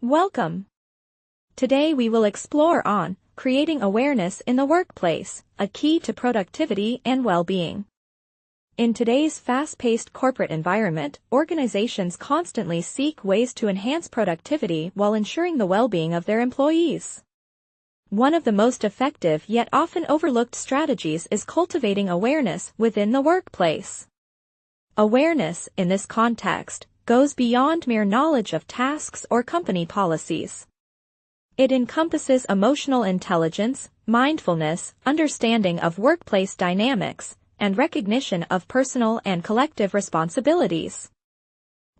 Welcome. Today we will explore on creating awareness in the workplace, a key to productivity and well-being. In today's fast-paced corporate environment, organizations constantly seek ways to enhance productivity while ensuring the well-being of their employees. One of the most effective yet often overlooked strategies is cultivating awareness within the workplace. Awareness, in this context, goes beyond mere knowledge of tasks or company policies. It encompasses emotional intelligence, mindfulness, understanding of workplace dynamics, and recognition of personal and collective responsibilities.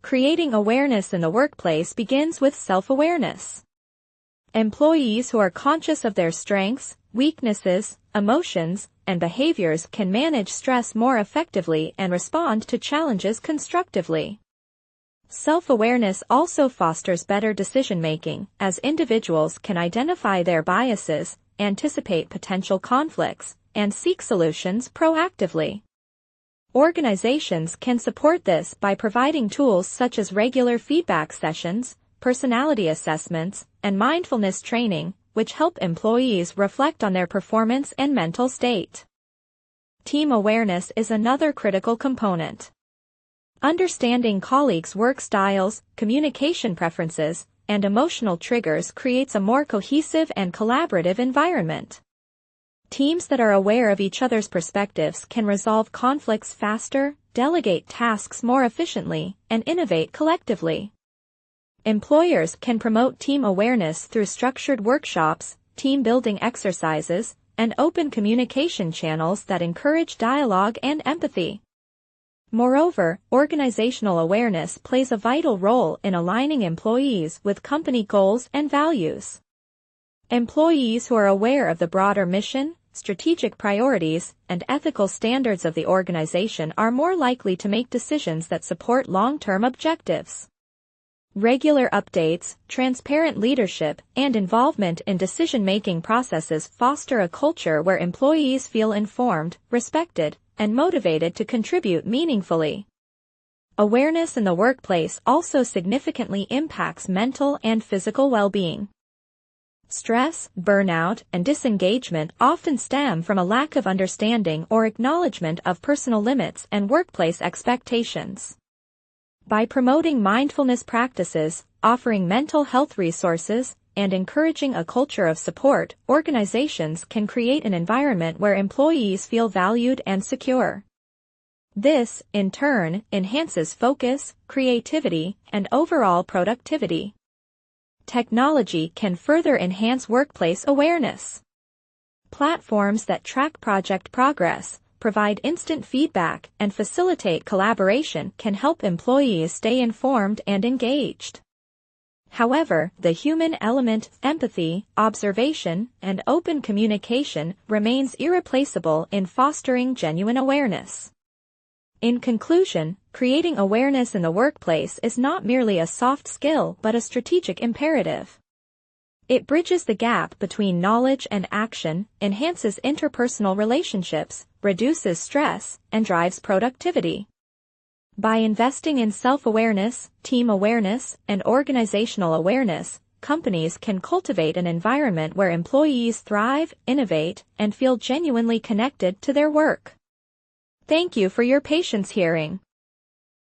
Creating awareness in the workplace begins with self-awareness. Employees who are conscious of their strengths, weaknesses, emotions, and behaviors can manage stress more effectively and respond to challenges constructively. Self-awareness also fosters better decision-making, as individuals can identify their biases, anticipate potential conflicts, and seek solutions proactively. Organizations can support this by providing tools such as regular feedback sessions, personality assessments, and mindfulness training, which help employees reflect on their performance and mental state. Team awareness is another critical component. Understanding colleagues' work styles, communication preferences, and emotional triggers creates a more cohesive and collaborative environment. Teams that are aware of each other's perspectives can resolve conflicts faster, delegate tasks more efficiently, and innovate collectively. Employers can promote team awareness through structured workshops, team-building exercises, and open communication channels that encourage dialogue and empathy. Moreover, organizational awareness plays a vital role in aligning employees with company goals and values. Employees who are aware of the broader mission, strategic priorities, and ethical standards of the organization are more likely to make decisions that support long-term objectives. Regular updates, transparent leadership, and involvement in decision-making processes foster a culture where employees feel informed, respected, and motivated to contribute meaningfully. Awareness in the workplace also significantly impacts mental and physical well-being. Stress, burnout, and disengagement often stem from a lack of understanding or acknowledgement of personal limits and workplace expectations. By promoting mindfulness practices, offering mental health resources, and encouraging a culture of support, organizations can create an environment where employees feel valued and secure. This, in turn, enhances focus, creativity, and overall productivity. Technology can further enhance workplace awareness. Platforms that track project progress, provide instant feedback, and facilitate collaboration can help employees stay informed and engaged. However, the human element, empathy, observation, and open communication remains irreplaceable in fostering genuine awareness. In conclusion, creating awareness in the workplace is not merely a soft skill but a strategic imperative. It bridges the gap between knowledge and action, enhances interpersonal relationships, reduces stress, and drives productivity. By investing in self-awareness, team awareness, and organizational awareness, companies can cultivate an environment where employees thrive, innovate, and feel genuinely connected to their work. Thank you for your patience hearing.